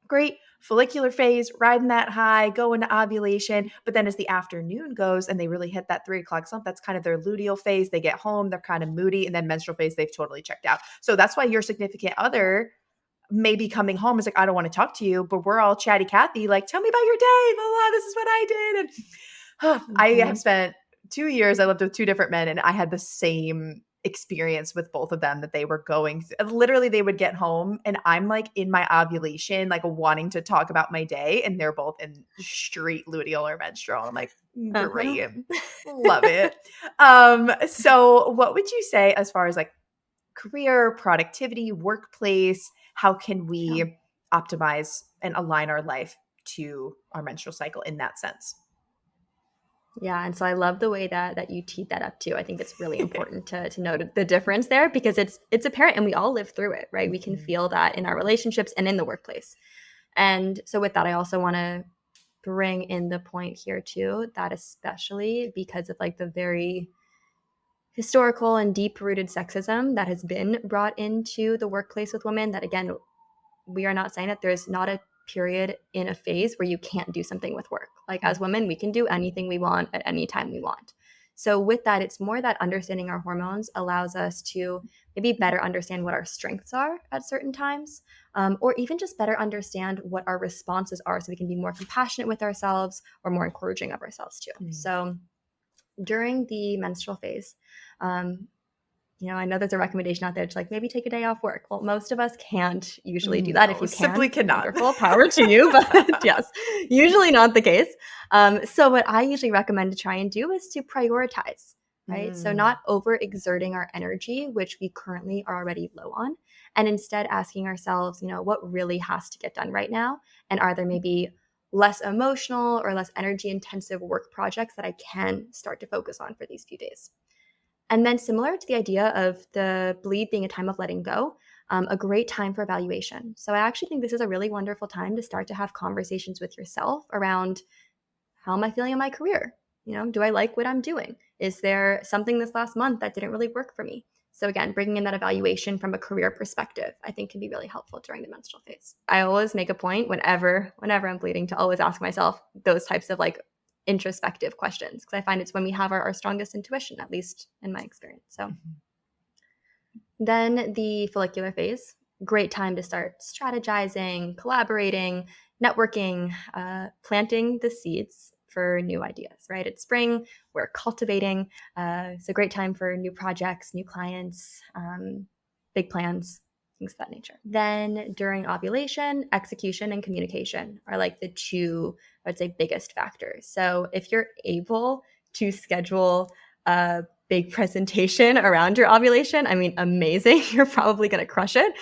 [SPEAKER 1] great follicular phase, riding that high, going to ovulation. But then as the afternoon goes and they really hit that 3 o'clock slump, that's kind of their luteal phase. They get home, they're kind of moody, and then menstrual phase, they've totally checked out. So that's why your significant other may be coming home is like, I don't want to talk to you, but we're all chatty Cathy, like, tell me about your day, blah, blah, this is what I did. And I have spent 2 years, I lived with 2 different men, and I had the same experience with both of them that they were going literally they would get home and I'm like in my ovulation, like wanting to talk about my day, and they're both in street luteal or menstrual. I'm like, great. Love it. So what would you say as far as like career, productivity, workplace, how can we optimize and align our life to our menstrual cycle in that sense?
[SPEAKER 2] Yeah, and so I love the way that you teed that up too. I think it's really important to note the difference there, because it's apparent and we all live through it, right? We can feel that in our relationships and in the workplace. And so with that, I also want to bring in the point here too, that especially because of like the very historical and deep-rooted sexism that has been brought into the workplace with women, that again, we are not saying that there's not a period in a phase where you can't do something with work. Like as women, we can do anything we want at any time we want. So with that, it's more that understanding our hormones allows us to maybe better understand what our strengths are at certain times, or even just better understand what our responses are so we can be more compassionate with ourselves or more encouraging of ourselves too. So during the menstrual phase, I know there's a recommendation out there to like maybe take a day off work. Well, most of us can't usually do that. If you can,
[SPEAKER 1] simply cannot.
[SPEAKER 2] Wonderful, power to you, but yes, usually not the case. So what I usually recommend to try and do is to prioritize, right? So not overexerting our energy, which we currently are already low on, and instead asking ourselves, what really has to get done right now? And are there maybe less emotional or less energy intensive work projects that I can start to focus on for these few days? And then similar to the idea of the bleed being a time of letting go, a great time for evaluation. So I actually think this is a really wonderful time to start to have conversations with yourself around, how am I feeling in my career? Do I like what I'm doing? Is there something this last month that didn't really work for me? So again, bringing in that evaluation from a career perspective, I think can be really helpful during the menstrual phase. I always make a point whenever I'm bleeding to always ask myself those types of like introspective questions, because I find it's when we have our strongest intuition, at least in my experience. So then the follicular phase, great time to start strategizing, collaborating, networking, planting the seeds for new ideas, right? It's spring, we're cultivating. It's a great time for new projects, new clients, big plans, things of that nature. Then during ovulation, execution and communication are like the two, I would say, biggest factors. So if you're able to schedule a big presentation around your ovulation, I mean, amazing. You're probably going to crush it.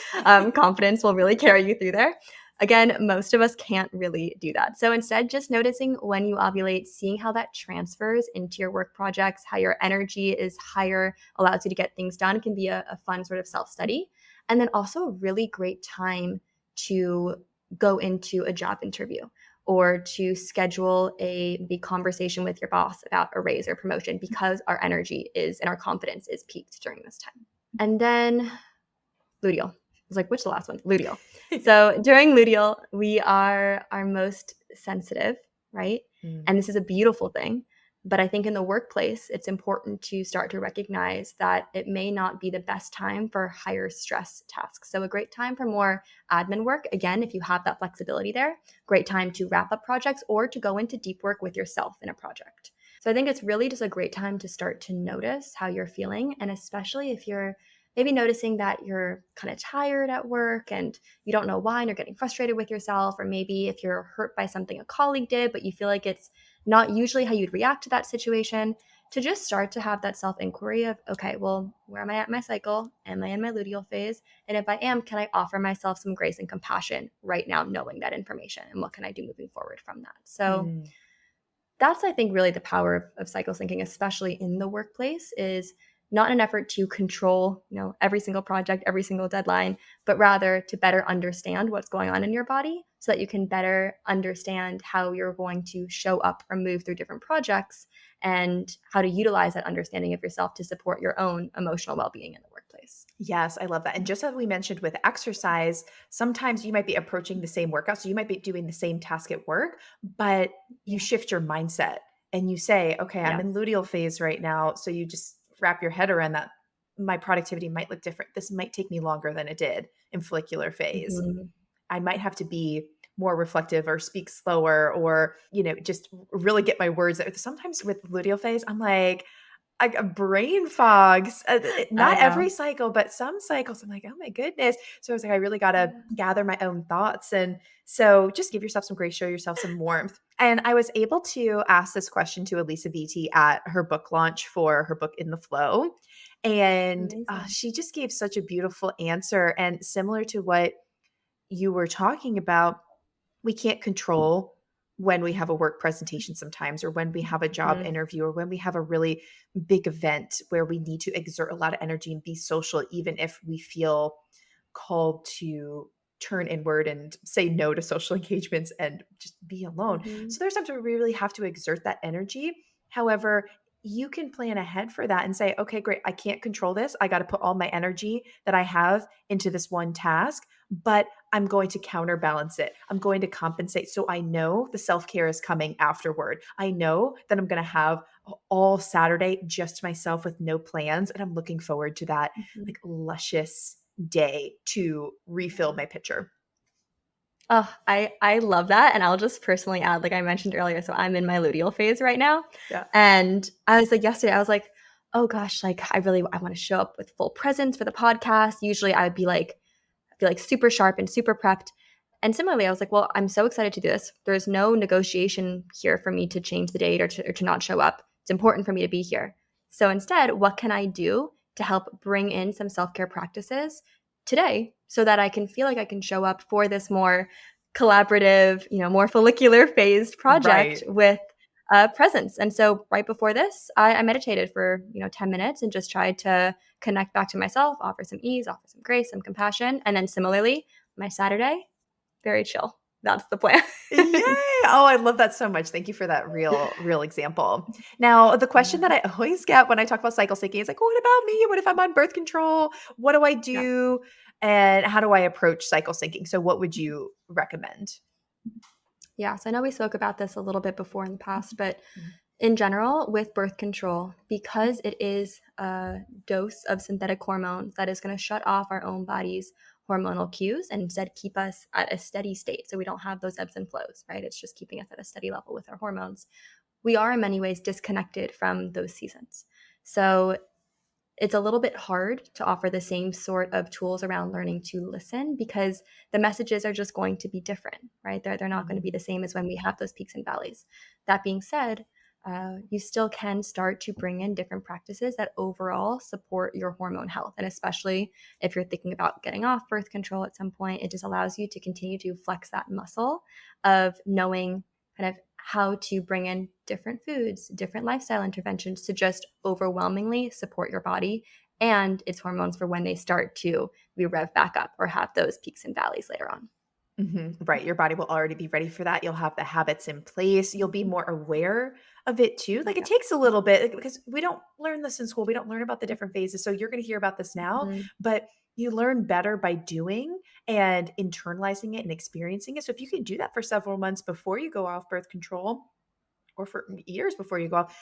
[SPEAKER 2] Confidence will really carry you through there. Again, most of us can't really do that. So instead, just noticing when you ovulate, seeing how that transfers into your work projects, how your energy is higher, allows you to get things done, can be a fun sort of self-study. And then also a really great time to go into a job interview or to schedule a big conversation with your boss about a raise or promotion, because our energy is and our confidence is peaked during this time. And then luteal. I was like, which is the last one? Luteal. So during luteal, we are our most sensitive, right? And this is a beautiful thing. But I think in the workplace, it's important to start to recognize that it may not be the best time for higher stress tasks. So a great time for more admin work. Again, if you have that flexibility there, great time to wrap up projects or to go into deep work with yourself in a project. So I think it's really just a great time to start to notice how you're feeling. And especially if you're maybe noticing that you're kind of tired at work and you don't know why and you're getting frustrated with yourself, or maybe if you're hurt by something a colleague did, but you feel like it's not usually how you'd react to that situation, to just start to have that self-inquiry of, okay, well, where am I at in my cycle? Am I in my luteal phase? And if I am, can I offer myself some grace and compassion right now, knowing that information? And what can I do moving forward from that? So that's, I think, really the power of cycle syncing, especially in the workplace, is not an effort to control, every single project, every single deadline, but rather to better understand what's going on in your body so that you can better understand how you're going to show up or move through different projects and how to utilize that understanding of yourself to support your own emotional well-being in the workplace.
[SPEAKER 1] Yes, I love that. And just as we mentioned with exercise, sometimes you might be approaching the same workout. So you might be doing the same task at work, but you
[SPEAKER 2] Yeah.
[SPEAKER 1] shift your mindset and you say, okay, I'm in
[SPEAKER 2] Yes.
[SPEAKER 1] luteal phase right now. So you just wrap your head around that. My productivity might look different. This might take me longer than it did in follicular phase.
[SPEAKER 2] Mhm.
[SPEAKER 1] I might have to be more reflective or speak slower or, just really get my words out. Sometimes with luteal phase, I'm like a brain fogs,
[SPEAKER 2] I
[SPEAKER 1] not
[SPEAKER 2] know.
[SPEAKER 1] every cycle, but some cycles, I'm like, "Oh my goodness." So I was like, I really gotta
[SPEAKER 2] Yeah.
[SPEAKER 1] gather my own thoughts, and so just give yourself some grace, show yourself some warmth. And I was able to ask this question to Elisa Vitti at her book launch for her book In the Flow, and,
[SPEAKER 2] Amazing.
[SPEAKER 1] she just gave such a beautiful answer, and similar to what you were talking about, we can't control when we have a work presentation sometimes, or when we have a job
[SPEAKER 2] Mhm.
[SPEAKER 1] interview, or when we have a really big event where we need to exert a lot of energy and be social, even if we feel called to turn inward and say no to social engagements and just be alone.
[SPEAKER 2] Mhm.
[SPEAKER 1] So there's times where we really have to exert that energy. However, you can plan ahead for that and say, okay, great, I can't control this. I got to put all my energy that I have into this one task, but I'm going to counterbalance it. I'm going to compensate. So I know the self care is coming afterward. I know that I'm going to have all Saturday just myself with no plans. And I'm looking forward to that
[SPEAKER 2] Mhm.
[SPEAKER 1] like luscious day to refill
[SPEAKER 2] Yeah.
[SPEAKER 1] my pitcher.
[SPEAKER 2] Oh, I love that, and I'll just personally add, like I mentioned earlier, so I'm in my luteal phase right now,
[SPEAKER 1] Yeah.
[SPEAKER 2] and I was like yesterday, I was like, "Oh gosh, like I wanna show up with full presence for the podcast." Usually I would be like I feel like super sharp and super prepped. And similarly, I was like, well, I'm so excited to do this. There's no negotiation here for me to change the date or to not show up. It's important for me to be here. So instead, what can I do to help bring in some self care practices today so that I can feel like I can show up for this more collaborative, more follicular phased project
[SPEAKER 1] Right.
[SPEAKER 2] with presence. And so right before this, I meditated for 10 minutes and just tried to connect back to myself, offer some ease, offer some grace, some compassion. And then similarly, my Saturday, very chill. That's the plan.
[SPEAKER 1] Yay. Oh, I love that so much. Thank you for that real example. Now, the question
[SPEAKER 2] Yeah.
[SPEAKER 1] that I always get when I talk about cycle syncing is like, what about me? What if I'm on birth control? What do I
[SPEAKER 2] Yeah.
[SPEAKER 1] do? And how do I approach cycle syncing? So what would you recommend?
[SPEAKER 2] Yeah. So I know we spoke about this a little bit before in the past, but in general, with birth control, because it is a dose of synthetic hormones that is going to shut off our own body's hormonal cues and instead keep us at a steady state. So we don't have those ebbs and flows, right? It's just keeping us at a steady level with our hormones. We are in many ways disconnected from those seasons. So it's a little bit hard to offer the same sort of tools around learning to listen because the messages are just going to be different, right? They're not going to be the same as when we have those peaks and valleys. That being said, you still can start to bring in different practices that overall support your hormone health. And especially if you're thinking about getting off birth control at some point, it just allows you to continue to flex that muscle of knowing kind of how to bring in different foods, different lifestyle interventions to just overwhelmingly support your body and its hormones for when they start to rev back up or have those peaks and valleys later on.
[SPEAKER 1] Right. Your body will already be ready for that. You'll have the habits in place. You'll be
[SPEAKER 2] Mhm.
[SPEAKER 1] more aware of it too. Like it
[SPEAKER 2] Yeah.
[SPEAKER 1] takes a little bit because we don't learn this in school. We don't learn about the different phases. So you're going to hear about this now,
[SPEAKER 2] Mhm.
[SPEAKER 1] but you learn better by doing and internalizing it and experiencing it. So if you can do that for several months before you go off birth control or for years before you go off,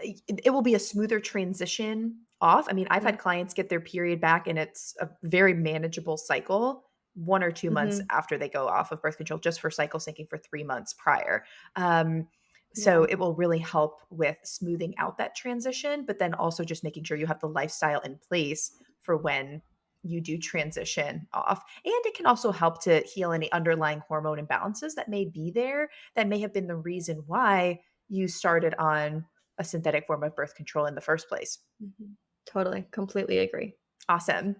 [SPEAKER 1] it will be a smoother transition off. I mean, I've
[SPEAKER 2] Yeah.
[SPEAKER 1] had clients get their period back and it's a very manageable cycle 1 or 2 months
[SPEAKER 2] Mhm.
[SPEAKER 1] after they go off of birth control just for cycle syncing for 3 months prior. Um, so
[SPEAKER 2] Yeah.
[SPEAKER 1] it will really help with smoothing out that transition, but then also just making sure you have the lifestyle in place for when you do transition off. And it can also help to heal any underlying hormone imbalances that may be there that may have been the reason why you started on a synthetic form of birth control in the first place.
[SPEAKER 2] Mhm. Totally. Completely agree.
[SPEAKER 1] Awesome.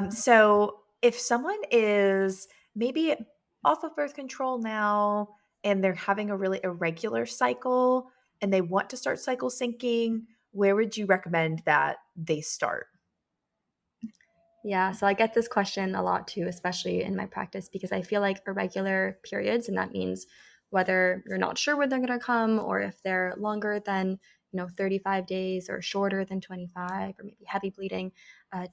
[SPEAKER 1] So if someone is maybe off of birth control now and they're having a really irregular cycle and they want to start cycle syncing, where would you recommend that they start?
[SPEAKER 2] Yeah, so I get this question a lot too, especially in my practice, because I feel like irregular periods, and that means whether you're not sure when they're going to come or if they're longer than 35 days or shorter than 25, or maybe heavy bleeding,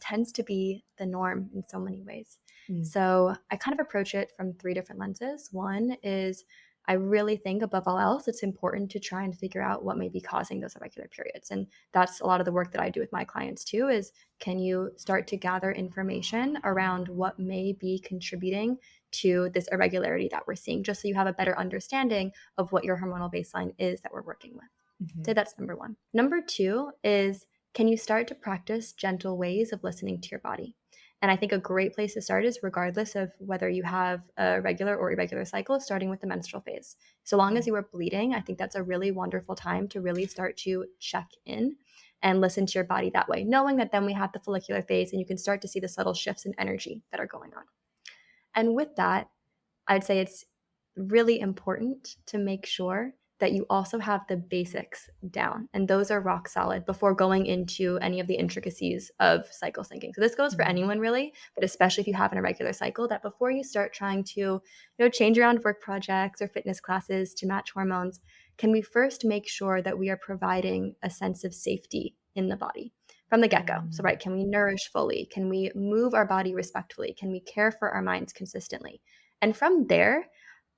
[SPEAKER 2] tends to be the norm in so many ways. So I kind of approach it from 3 different lenses. One is I really think above all else, it's important to try and figure out what may be causing those irregular periods. And that's a lot of the work that I do with my clients too, is can you start to gather information around what may be contributing to this irregularity that we're seeing, just so you have a better understanding of what your hormonal baseline is that we're working with. So that's number 1. Number 2 is, can you start to practice gentle ways of listening to your body? And I think a great place to start is, regardless of whether you have a regular or irregular cycle, starting with the menstrual phase. So long as you are bleeding, I think that's a really wonderful time to really start to check in and listen to your body that way, knowing that then we have the follicular phase and you can start to see the subtle shifts in energy that are going on. And with that, I'd say it's really important to make sure that you also have the basics down, and those are rock solid before going into any of the intricacies of cycle syncing. So this goes for anyone really, but especially if you have an irregular cycle, that before you start trying to change around work projects or fitness classes to match hormones, can we first make sure that we are providing a sense of safety in the body from the get-go? So right, can we nourish fully? Can we move our body respectfully? Can we care for our minds consistently? And from there,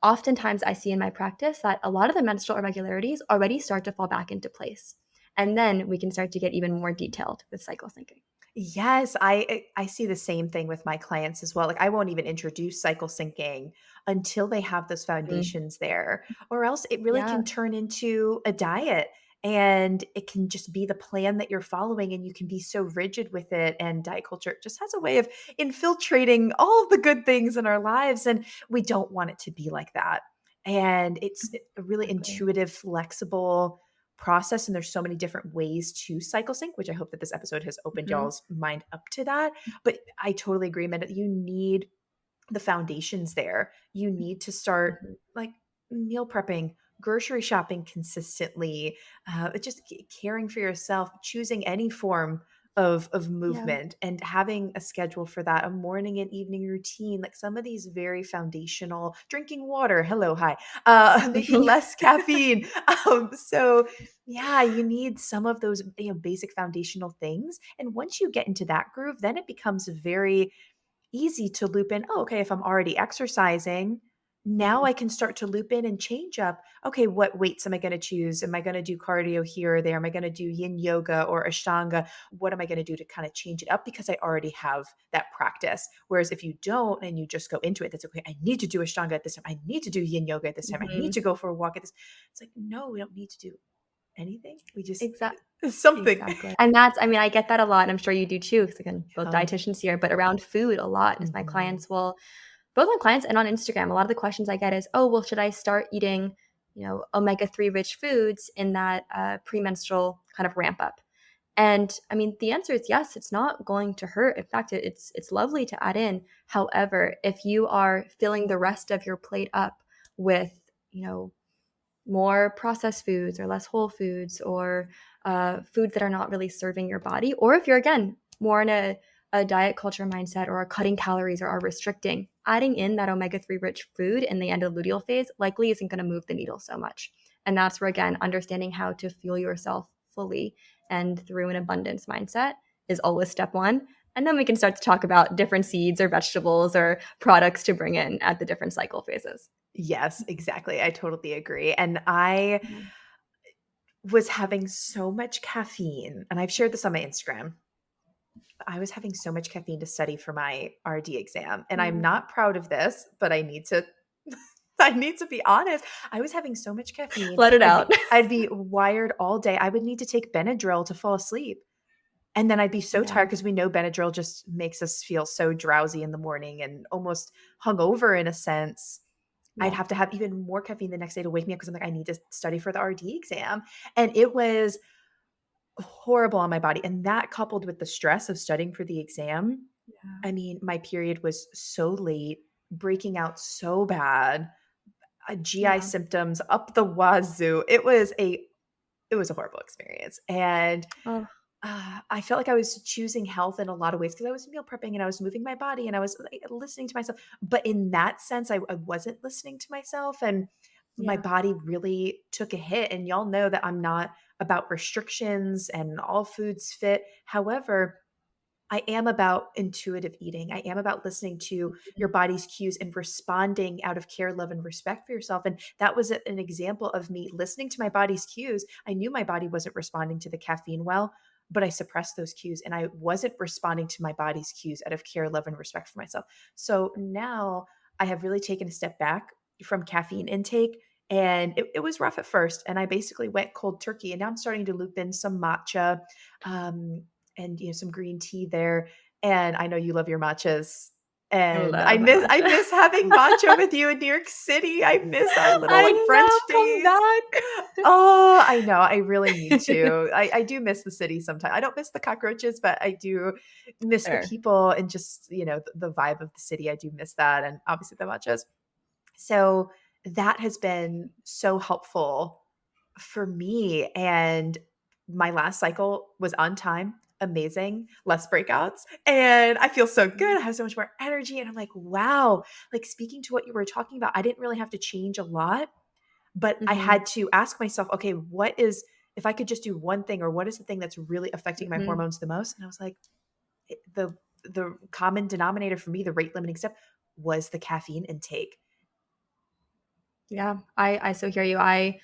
[SPEAKER 2] oftentimes I see in my practice that a lot of the menstrual irregularities already start to fall back into place. And then we can start to get even more detailed with cycle syncing.
[SPEAKER 1] Yes, I see the same thing with my clients as well. Like, I won't even introduce cycle syncing until they have those foundations there, or else it really
[SPEAKER 2] Yeah.
[SPEAKER 1] can turn into a diet, and it can just be the plan that you're following, and you can be so rigid with it. And diet culture just has a way of infiltrating all of the good things in our lives, and we don't want it to be like that. And it's a really
[SPEAKER 2] Exactly.
[SPEAKER 1] intuitive, flexible process, and there's so many different ways to cycle sync, which I hope that this episode has opened y'all's mind up to that. But I totally agree, Amanda, you need the foundations there. You need to start like meal prepping, grocery shopping consistently, just caring for yourself, choosing any form of
[SPEAKER 2] Yeah.
[SPEAKER 1] movement, and having a schedule for that, a morning and evening routine, like some of these very foundational, drinking water, hello, hi, maybe less caffeine. So yeah, you need some of those basic foundational things. And once you get into that groove, then it becomes very easy to loop in. Oh, okay, if I'm already exercising, now I can start to loop in and change up. Okay, what weights am I going to choose? Am I going to do cardio here or there? Am I going to do yin yoga or ashtanga? What am I going to do to kind of change it up? Because I already have that practice. Whereas if you don't and you just go into it, that's okay. I need to do ashtanga at this time. I need to do yin yoga at this time. I need to go for a walk at this. It's like, no, we don't need to do anything. We just
[SPEAKER 2] Exactly.
[SPEAKER 1] something.
[SPEAKER 2] Exactly. And I get that a lot, and I'm sure you do too, because again, both
[SPEAKER 1] Yeah.
[SPEAKER 2] dietitians here, but around food a lot, as my clients will, both my clients and on Instagram, a lot of the questions I get is, oh, well, should I start eating, omega-3 rich foods in that premenstrual kind of ramp up? And I mean, the answer is yes, it's not going to hurt. In fact, it's lovely to add in. However, if you are filling the rest of your plate up with, more processed foods or less whole foods, or foods that are not really serving your body, or if you're, again, more in a diet culture mindset or are cutting calories or are restricting, adding in that omega-3 rich food in the endoluteal phase likely isn't going to move the needle so much. And that's where, again, understanding how to fuel yourself fully and through an abundance mindset is always step 1. And then we can start to talk about different seeds or vegetables or products to bring in at the different cycle phases.
[SPEAKER 1] Yes, exactly. I totally agree. And I was having so much caffeine, and I've shared this on my Instagram. I was having so much caffeine to study for my RD exam, and I'm not proud of this, but I need to I need to be honest. I was having so much caffeine.
[SPEAKER 2] Let it
[SPEAKER 1] I'd
[SPEAKER 2] out.
[SPEAKER 1] be I'd be wired all day. I would need to take Benadryl to fall asleep. And then I'd be so
[SPEAKER 2] Yeah.
[SPEAKER 1] tired because we know Benadryl just makes us feel so drowsy in the morning and almost hungover in a sense. I'd
[SPEAKER 2] Yeah.
[SPEAKER 1] have to have even more caffeine the next day to wake me up because I'm like, I need to study for the RD exam. And it was horrible on my body. And that, coupled with the stress of studying for the exam,
[SPEAKER 2] Yeah.
[SPEAKER 1] I mean, my period was so late, breaking out so bad, GI
[SPEAKER 2] Yeah.
[SPEAKER 1] symptoms up the wazoo. It was a horrible experience. And
[SPEAKER 2] Oh,
[SPEAKER 1] I felt like I was choosing health in a lot of ways because I was meal prepping and I was moving my body and I was like, listening to myself. But in that sense, I wasn't listening to myself. And my
[SPEAKER 2] Yeah.
[SPEAKER 1] body really took a hit. And y'all know that I'm not about restrictions and all foods fit. However, I am about intuitive eating. I am about listening to your body's cues and responding out of care, love, and respect for yourself. And that was an example of me listening to my body's cues. I knew my body wasn't responding to the caffeine well, but I suppressed those cues and I wasn't responding to my body's cues out of care, love, and respect for myself. So now I have really taken a step back from caffeine intake. And it was rough at first. And I basically went cold turkey. And now I'm starting to loop in some matcha. And some green tea there. And I know you love your matchas.
[SPEAKER 2] I
[SPEAKER 1] And
[SPEAKER 2] love my
[SPEAKER 1] I
[SPEAKER 2] matcha.
[SPEAKER 1] miss having matcha with you in New York City. I miss our little like
[SPEAKER 2] I
[SPEAKER 1] brunch
[SPEAKER 2] know, come
[SPEAKER 1] days.
[SPEAKER 2] back.
[SPEAKER 1] Oh, I know. I really need to. I do miss the city sometimes. I don't miss the cockroaches, but I do miss the
[SPEAKER 2] Fair.
[SPEAKER 1] people and just, the vibe of the city. I do miss that. And obviously the matchas. So that has been so helpful for me. And my last cycle was on time, amazing, less breakouts. And I feel so good. I have so much more energy. And I'm like, wow, like speaking to what you were talking about, I didn't really have to change a lot, but I
[SPEAKER 2] Mhm.
[SPEAKER 1] had to ask myself, okay, if I could just do one thing, or what is the thing that's really affecting my
[SPEAKER 2] Mhm.
[SPEAKER 1] hormones the most? And I was like, the common denominator for me, the rate limiting step was the caffeine intake.
[SPEAKER 2] Yeah, I so hear you. I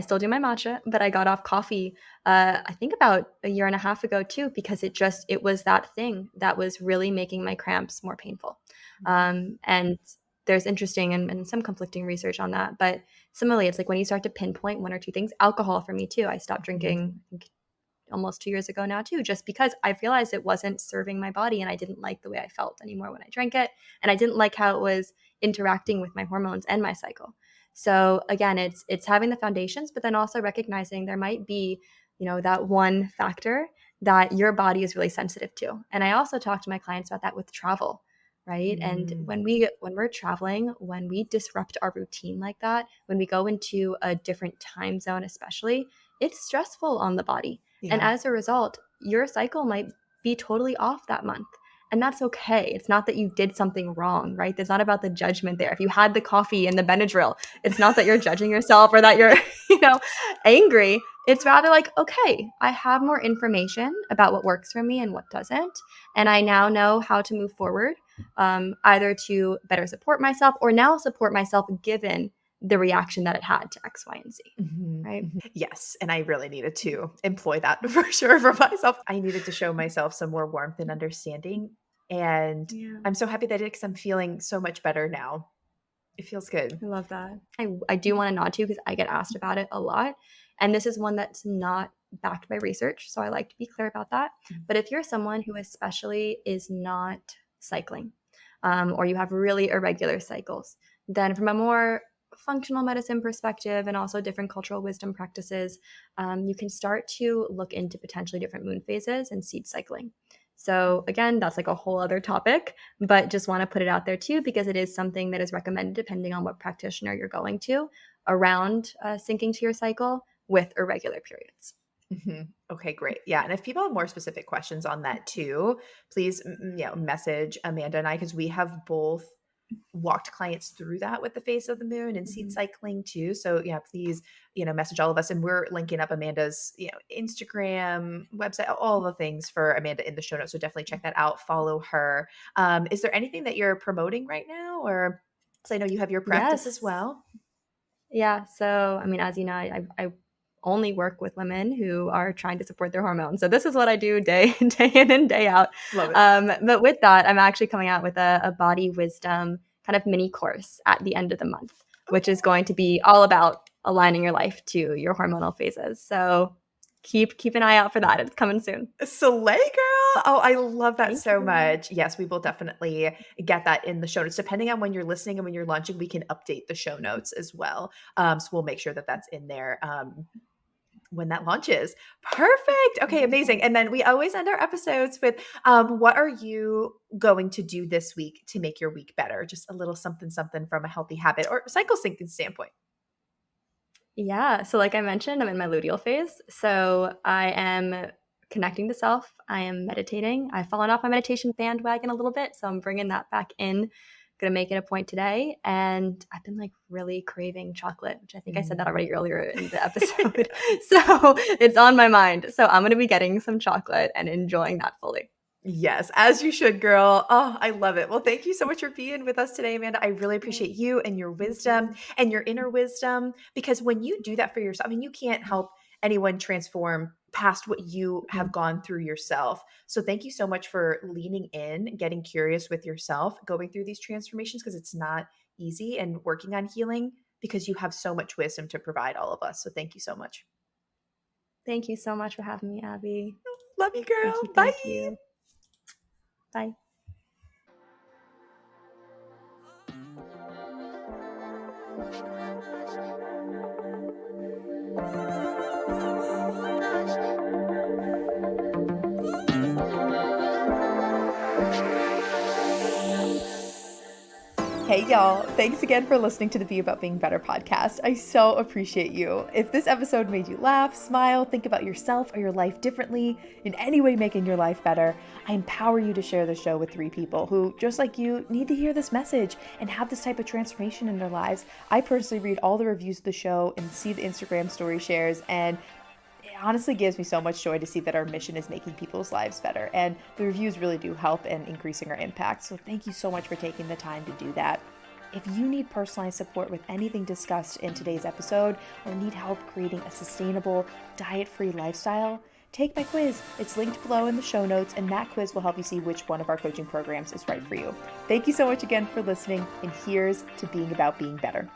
[SPEAKER 2] still do my matcha, but I got off coffee, I think about a year and a half ago too, because it was that thing that was really making my cramps more painful. And there's interesting and some conflicting research on that, but similarly, it's like when you start to pinpoint one or two things, alcohol for me too. I stopped drinking, I think almost 2 years ago now too, just because I realized it wasn't serving my body and I didn't like the way I felt anymore when I drank it. And I didn't like how it was interacting with my hormones and my cycle. So again, it's having the foundations, but then also recognizing there might be, that one factor that your body is really sensitive to. And I also talk to my clients about that with travel, right? And
[SPEAKER 1] Mm.
[SPEAKER 2] when we're traveling, when we disrupt our routine like that, when we go into a different time zone especially, it's stressful on the body. And
[SPEAKER 1] Yeah.
[SPEAKER 2] as a result, your cycle might be totally off that month. And that's okay. It's not that you did something wrong, right? It's not about the judgment there. If you had the coffee and the Benadryl, it's not that you're judging yourself or that you're, angry. It's rather like, okay, I have more information about what works for me and what doesn't. And I now know how to move forward, either to better support myself or now support myself given the reaction that it had to X, Y, and Z,
[SPEAKER 1] Mhm,
[SPEAKER 2] right?
[SPEAKER 1] mhm. Yes, and I really needed to employ that for sure for myself. I needed to show myself some more warmth and understanding, and
[SPEAKER 2] Yeah.
[SPEAKER 1] I'm so happy that I did because I'm feeling so much better now. It feels good.
[SPEAKER 2] I love that. I do want to nod to because I get asked about it a lot. And this is one that's not backed by research. So I like to be clear about that. But if you're someone who especially is not cycling, or you have really irregular cycles, then from a more functional medicine perspective and also different cultural wisdom practices, you can start to look into potentially different moon phases and seed cycling. So again, that's like a whole other topic, but just want to put it out there too, because it is something that is recommended depending on what practitioner you're going to around syncing to your cycle with irregular periods.
[SPEAKER 1] Mhm. Okay, great. Yeah, and if people have more specific questions on that too, please, message Amanda and I because we have both walked clients through that with the phase of the moon and seed
[SPEAKER 2] Mhm.
[SPEAKER 1] cycling too. So yeah, please, message all of us, and we're linking up Amanda's, Instagram, website, all the things for Amanda in the show notes. So definitely check that out. Follow her. Is there anything that you're promoting right now, or because I know you have your practice as
[SPEAKER 2] Yes.
[SPEAKER 1] well?
[SPEAKER 2] Yeah. So, I mean, as you know, I only work with women who are trying to support their hormones. So this is what I do day in and day out.
[SPEAKER 1] Love it.
[SPEAKER 2] But with that, I'm actually coming out with a body wisdom kind of mini course at the end of the month, which is going to be all about aligning your life to your hormonal phases. So keep an eye out for that. It's coming soon.
[SPEAKER 1] Slay girl. Oh, I love that
[SPEAKER 2] Thank
[SPEAKER 1] so
[SPEAKER 2] you.
[SPEAKER 1] much. Yes, we will definitely get that in the show notes. Depending on when you're listening and when you're launching, we can update the show notes as well. So we'll make sure that that's in there when that launches. Perfect. Okay, amazing. And then we always end our episodes with what are you going to do this week to make your week better? Just a little something, something from a healthy habit or cycle syncing standpoint.
[SPEAKER 2] Yeah. So, like I mentioned, I'm in my luteal phase. So, I am connecting to self. I am meditating. I've fallen off my meditation bandwagon a little bit. So, I'm bringing that back in going to make it a point today. And I've been like really craving chocolate, which I think I said that already earlier in the episode. So it's on my mind. So I'm going to be getting some chocolate and enjoying that fully.
[SPEAKER 1] Yes, as you should, girl. Oh, I love it. Well, thank you so much for being with us today, Amanda. I really appreciate you and your wisdom and your inner wisdom, because when you do that for yourself, I mean, you can't help anyone transform past what you have gone through yourself. So thank you so much for leaning in, getting curious with yourself, going through these transformations, because it's not easy, and working on healing, because you have so much wisdom to provide all of us. So thank you so much.
[SPEAKER 2] Thank you so much for having me, Abby.
[SPEAKER 1] Love you, girl.
[SPEAKER 2] Thank you.
[SPEAKER 1] Bye.
[SPEAKER 2] Thank you. Bye.
[SPEAKER 1] Hey y'all, thanks again for listening to the Be About Being Better podcast. I so appreciate you. If this episode made you laugh, smile, think about yourself or your life differently, in any way making your life better, I empower you to share the show with 3 people who, just like you, need to hear this message and have this type of transformation in their lives. I personally read all the reviews of the show and see the Instagram story shares, and it honestly gives me so much joy to see that our mission is making people's lives better, and the reviews really do help in increasing our impact. So thank you so much for taking the time to do that. If you need personalized support with anything discussed in today's episode, or need help creating a sustainable, diet-free lifestyle, take my quiz. It's linked below in the show notes, and that quiz will help you see which one of our coaching programs is right for you. Thank you so much again for listening, and here's to being about being better.